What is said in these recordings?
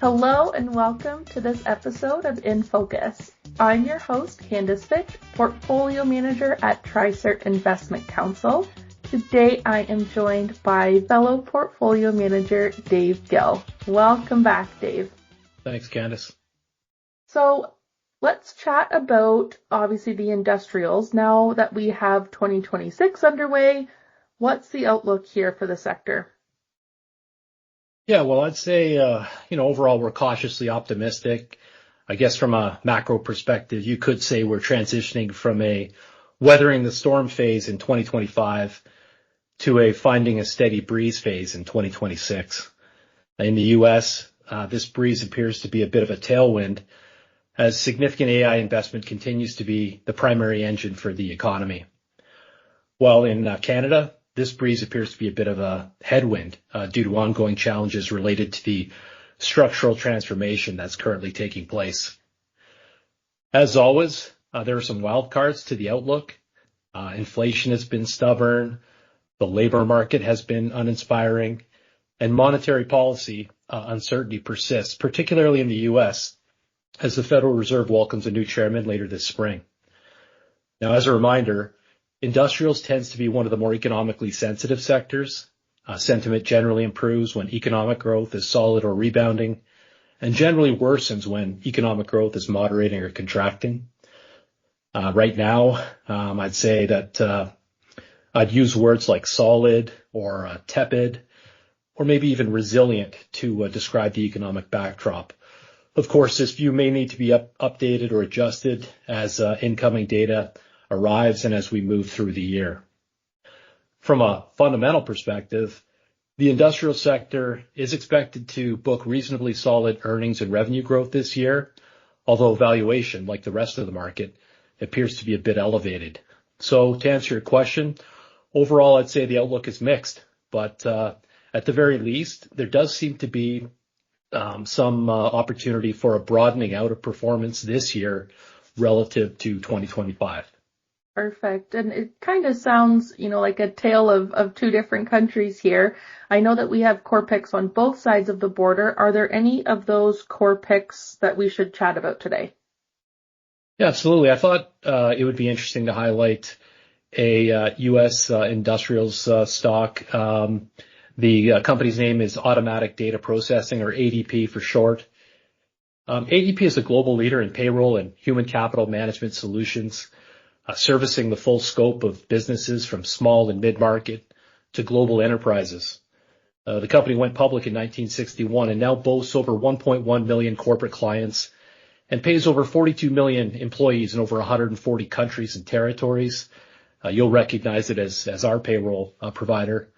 Hello and welcome to this episode of InFocus. I'm your host, Candis, Portfolio Manager at TriCert Investment Counsel. Today I am joined by fellow Portfolio Manager Dave Gill. Welcome back, Dave. Thanks, Candis. So let's chat about, obviously, the industrials. Now that we have 2026 underway, what's the outlook here for the sector? Yeah, well, I'd say, overall, we're cautiously optimistic. I guess from a macro perspective, you could say we're transitioning from a weathering the storm phase in 2025 to a finding a steady breeze phase in 2026. In the U.S., this breeze appears to be a bit of a tailwind as significant AI investment continues to be the primary engine for the economy. While in Canada, this breeze appears to be a bit of a headwind due to ongoing challenges related to the structural transformation that's currently taking place. As always, there are some wild cards to the outlook. Inflation has been stubborn, the labor market has been uninspiring, and monetary policy uncertainty persists, particularly in the U.S., as the Federal Reserve welcomes a new chairman later this spring. Now, as a reminder, industrials tends to be one of the more economically sensitive sectors. Sentiment generally improves when economic growth is solid or rebounding, and generally worsens when economic growth is moderating or contracting. Right now, I'd say that I'd use words like solid or tepid, or maybe even resilient to describe the economic backdrop. Of course, this view may need to be updated or adjusted as incoming data arrives and as we move through the year. From a fundamental perspective, the industrial sector is expected to book reasonably solid earnings and revenue growth this year, although valuation, like the rest of the market, appears to be a bit elevated. So to answer your question, overall, I'd say the outlook is mixed, but at the very least, there does seem to be some opportunity for a broadening out of performance this year relative to 2025. Perfect. And it kind of sounds, like a tale of two different countries here. I know that we have core picks on both sides of the border. Are there any of those core picks that we should chat about today? Yeah, absolutely. I thought it would be interesting to highlight a U.S. industrials stock. The company's name is Automatic Data Processing, or ADP for short. ADP is a global leader in payroll and human capital management solutions, servicing the full scope of businesses from small and mid-market to global enterprises. The company went public in 1961 and now boasts over 1.1 million corporate clients and pays over 42 million employees in over 140 countries and territories. You'll recognize it as our payroll provider.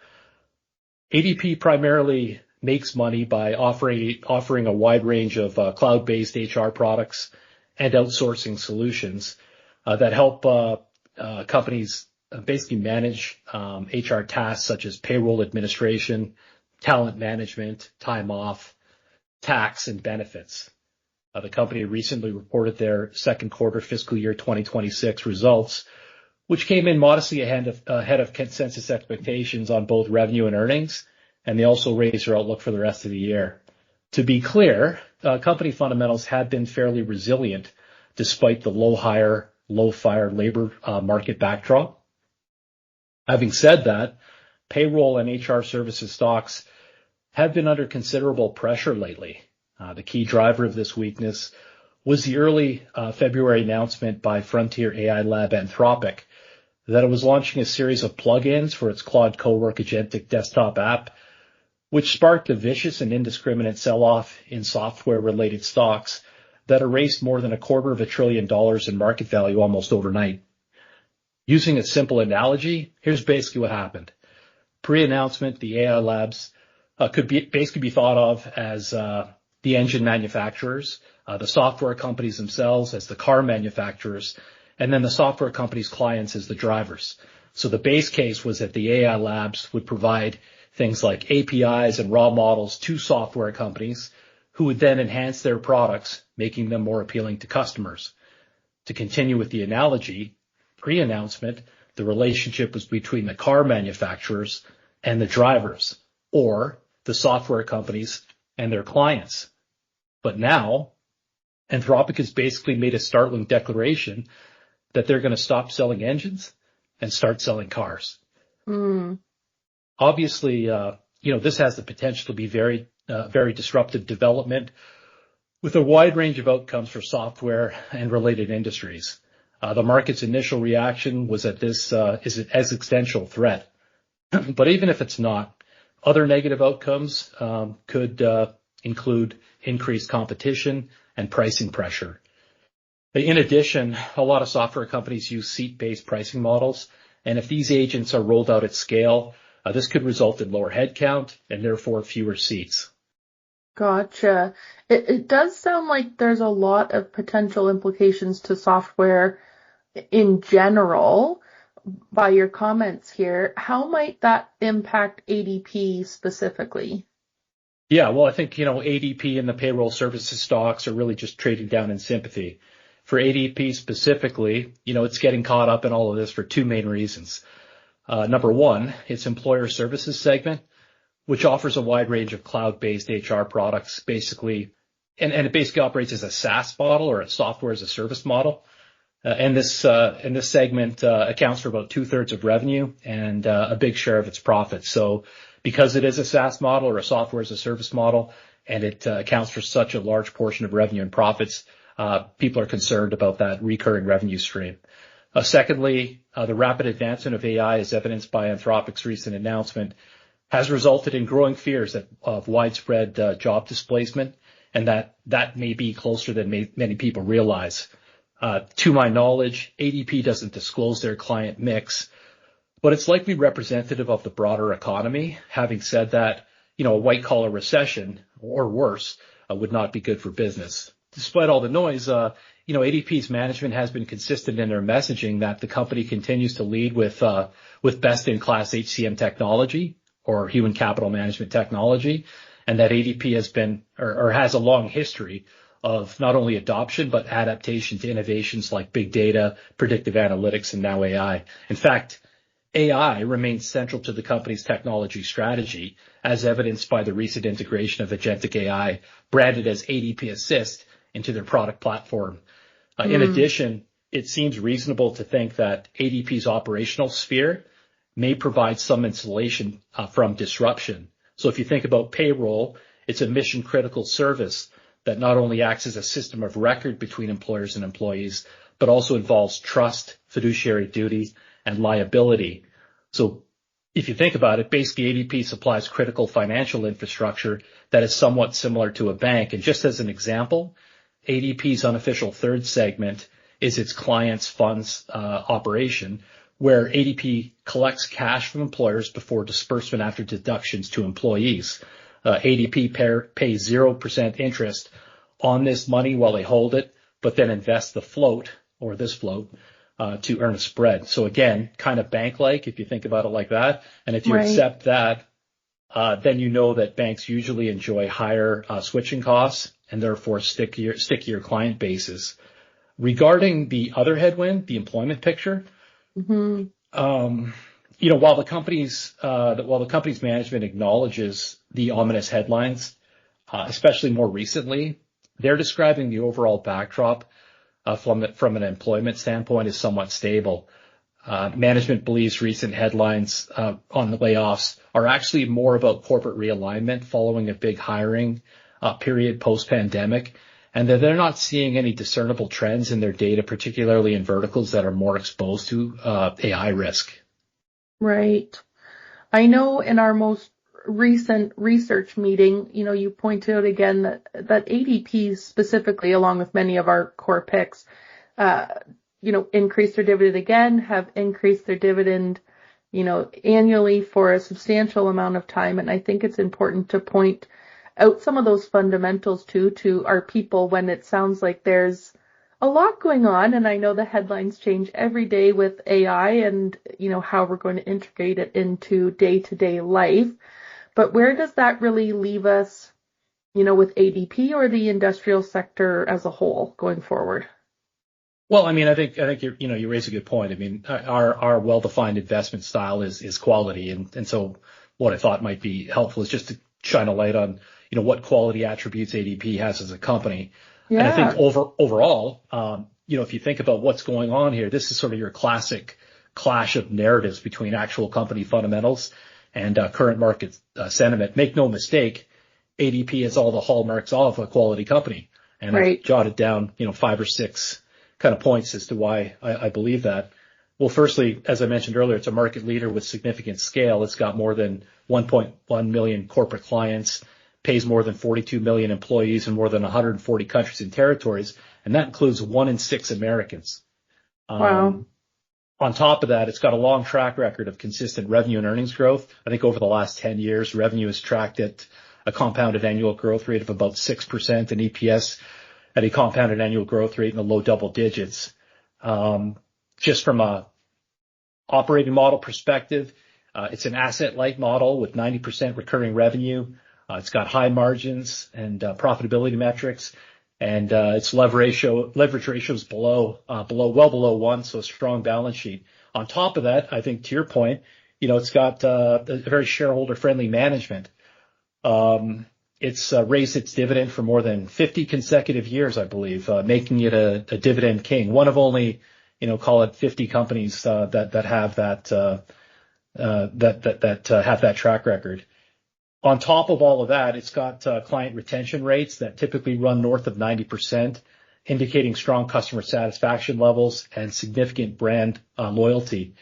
ADP primarily makes money by offering a wide range of cloud-based HR products and outsourcing solutions that help companies basically manage HR tasks such as payroll administration, talent management, time off, tax, and benefits. The company recently reported their second quarter fiscal year 2026 results, which came in modestly ahead of consensus expectations on both revenue and earnings, and they also raised their outlook for the rest of the year. To be clear, company fundamentals have been fairly resilient despite the low-fire labor market backdrop. Having said that, payroll and HR services stocks have been under considerable pressure lately. The key driver of this weakness was the early February announcement by frontier AI lab Anthropic that it was launching a series of plugins for its Claude Cowork agentic desktop app, which sparked a vicious and indiscriminate sell-off in software-related stocks that erased more than $250 billion in market value almost overnight. Using a simple analogy, here's basically what happened. Pre-announcement, the AI labs could basically be thought of as the engine manufacturers, the software companies themselves as the car manufacturers, and then the software companies' clients as the drivers. So the base case was that the AI labs would provide things like APIs and raw models to software companies who would then enhance their products, making them more appealing to customers. To continue with the analogy, pre-announcement, the relationship was between the car manufacturers and the drivers, or the software companies and their clients. But now Anthropic has basically made a startling declaration that they're going to stop selling engines and start selling cars. Obviously, this has the potential to be very disruptive development with a wide range of outcomes for software and related industries. The market's initial reaction was that this is an existential threat. But even if it's not, other negative outcomes could include increased competition and pricing pressure. In addition, a lot of software companies use seat-based pricing models, and if these agents are rolled out at scale, this could result in lower headcount and therefore fewer seats. Gotcha. It does sound like there's a lot of potential implications to software in general by your comments here. How might that impact ADP specifically? Yeah, well, I think, ADP and the payroll services stocks are really just trading down in sympathy. For ADP specifically, it's getting caught up in all of this for two main reasons. Number one, its employer services segment, which offers a wide range of cloud-based HR products, basically, and it basically operates as a SaaS model or a software as a service model. And this segment accounts for about 2/3 of revenue and a big share of its profits. So because it is a SaaS model or a software as a service model, and it accounts for such a large portion of revenue and profits, people are concerned about that recurring revenue stream. Secondly, the rapid advancement of AI, as evidenced by Anthropic's recent announcement, has resulted in growing fears of widespread job displacement, and that may be closer than many people realize. To my knowledge, ADP doesn't disclose their client mix, but it's likely representative of the broader economy. Having said that, a white-collar recession or worse would not be good for business. Despite all the noise, ADP's management has been consistent in their messaging that the company continues to lead with best-in-class HCM technology or human capital management technology, and that ADP has been or has a long history of not only adoption, but adaptation to innovations like big data, predictive analytics, and now AI. In fact, AI remains central to the company's technology strategy, as evidenced by the recent integration of agentic AI, branded as ADP Assist, into their product platform. In addition, it seems reasonable to think that ADP's operational sphere may provide some insulation from disruption. So if you think about payroll, it's a mission-critical service that not only acts as a system of record between employers and employees, but also involves trust, fiduciary duty, and liability. So if you think about it, basically ADP supplies critical financial infrastructure that is somewhat similar to a bank. And just as an example, ADP's unofficial third segment is its clients' funds operation, where ADP collects cash from employers before disbursement after deductions to employees. ADP pays 0% interest on this money while they hold it, but then invest the float, or this float, to earn a spread. So again, kind of bank-like if you think about it like that. And if you accept that, then you know that banks usually enjoy higher switching costs and therefore stickier client bases. Regarding the other headwind, the employment picture, while the company's management acknowledges the ominous headlines, especially more recently, they're describing the overall backdrop from an employment standpoint is somewhat stable. Management believes recent headlines on the layoffs are actually more about corporate realignment following a big hiring period post-pandemic, and that they're not seeing any discernible trends in their data, particularly in verticals that are more exposed to AI risk. Right. I know in our most recent research meeting, you pointed out again that ADP specifically, along with many of our core picks, increased their dividend again, have increased their dividend, annually for a substantial amount of time. And I think it's important to point out some of those fundamentals too to our people when it sounds like there's a lot going on. And I know the headlines change every day with AI and, how we're going to integrate it into day-to-day life. But where does that really leave us, with ADP or the industrial sector as a whole going forward? Well, I mean, I think you raise a good point. I mean, our well-defined investment style is quality, and so what I thought might be helpful is just to shine a light on what quality attributes ADP has as a company. Yeah. And I think overall, if you think about what's going on here, this is sort of your classic clash of narratives between actual company fundamentals and current market sentiment. Make no mistake, ADP has all the hallmarks of a quality company. And right. I've jotted down, 5 or 6 kind of points as to why I believe that. Well, firstly, as I mentioned earlier, it's a market leader with significant scale. It's got more than 1.1 million corporate clients, pays more than 42 million employees in more than 140 countries and territories, and that includes 1 in 6 Americans. Wow. On top of that, it's got a long track record of consistent revenue and earnings growth. I think over the last 10 years, revenue is tracked at a compounded annual growth rate of about 6% and EPS at a compounded annual growth rate in the low double digits. Just from a operating model perspective, it's an asset-light model with 90% recurring revenue. It's got high margins and profitability metrics, and its leverage ratio is well below 1, so a strong balance sheet. On top of that, I think to your point, it's got a very shareholder-friendly management. It's raised its dividend for more than 50 consecutive years, I believe, making it a dividend king. One of only, call it 50 companies that have that track record. On top of all of that, it's got client retention rates that typically run north of 90%, indicating strong customer satisfaction levels and significant brand loyalty.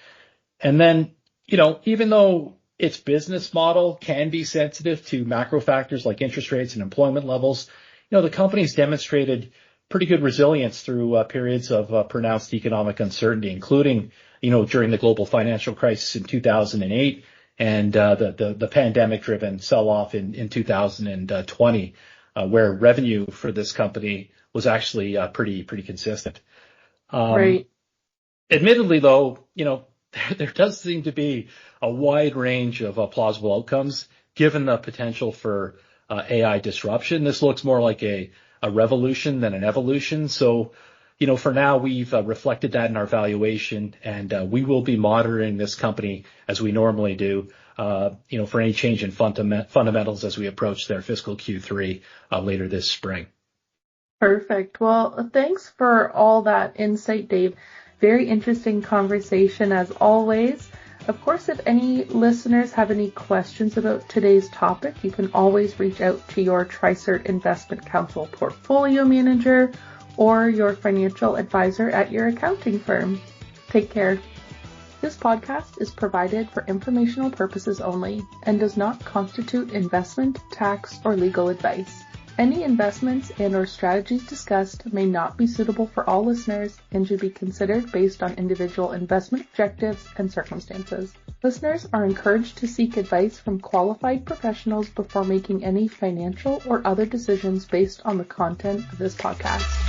And then, even though its business model can be sensitive to macro factors like interest rates and employment levels, the company's demonstrated pretty good resilience through periods of pronounced economic uncertainty, including, during the global financial crisis in 2008 and the pandemic-driven sell-off in 2020, where revenue for this company was actually pretty consistent. Right. Admittedly, though, there does seem to be a wide range of plausible outcomes given the potential for AI disruption. This looks more like a revolution than an evolution. So, for now, we've reflected that in our valuation, and we will be monitoring this company as we normally do, for any change in fundamentals as we approach their fiscal Q3 later this spring. Perfect. Well, thanks for all that insight, Dave. Very interesting conversation as always. Of course, if any listeners have any questions about today's topic, you can always reach out to your TriCert Investment Counsel Portfolio Manager or your financial advisor at your accounting firm. Take care. This podcast is provided for informational purposes only and does not constitute investment, tax, or legal advice. Any investments and/or strategies discussed may not be suitable for all listeners and should be considered based on individual investment objectives and circumstances. Listeners are encouraged to seek advice from qualified professionals before making any financial or other decisions based on the content of this podcast.